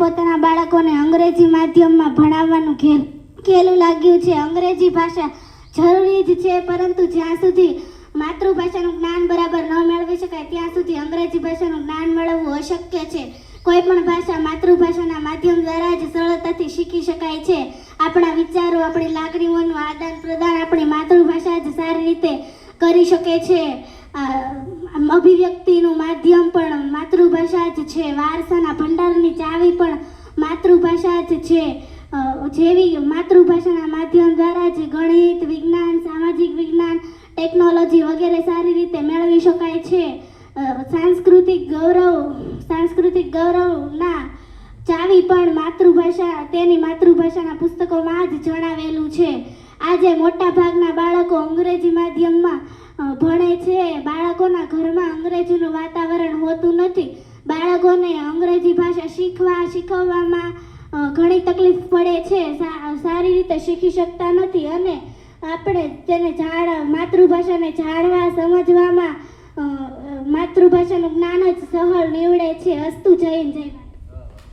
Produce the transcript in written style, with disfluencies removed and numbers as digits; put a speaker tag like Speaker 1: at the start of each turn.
Speaker 1: પોતાના બાળકોને અંગ્રેજી માધ્યમમાં ભણાવવાનું ખેલું લાગ્યું છે. અંગ્રેજી ભાષા જરૂરી જ છે, પરંતુ જ્યાં સુધી માતૃભાષાનું જ્ઞાન બરાબર ન મેળવી શકાય ત્યાં સુધી અંગ્રેજી ભાષાનું જ્ઞાન મેળવવું અશક્ય છે. કોઈ પણ ભાષા માતૃભાષાના માધ્યમ દ્વારા જ સરળતાથી શીખી શકાય છે. આપણા વિચારો, આપણી લાગણીઓનું આદાન પ્રદાન આપણી માતૃભાષા જ સારી રીતે કરી શકે છે. અભિવ્યક્તિનું માધ્યમ પણ માતૃભાષા જ છે. વારસાના ભંડારની ચાવી પણ માતૃભાષા જ છે. જેવી માતૃભાષાના માધ્યમ દ્વારા જ ગણિત, વિજ્ઞાન, સામાજિક વિજ્ઞાન, ટેકનોલોજી વગેરે સારી રીતે મેળવી શકાય છે. સાંસ્કૃતિક ગૌરવના ચાવી પણ તેની માતૃભાષાના પુસ્તકોમાં જ જણાવેલું છે. આજે મોટા ભાગના બાળકો અંગ્રેજી માધ્યમમાં ભણે છે. બાળકોના ઘરમાં અંગ્રેજીનું વાતાવરણ હોતું નથી. બાળકોને અંગ્રેજી ભાષા શીખવવામાં ઘણી તકલીફ પડે છે. સારી રીતે શીખી શકતા નથી અને આપણે તેને માતૃભાષાને જાણવા, સમજવામાં માતૃભાષાનું જ્ઞાન જ સહળ નીવડે છે. અસ્તુ. જય હિન્દ, જય ભારત.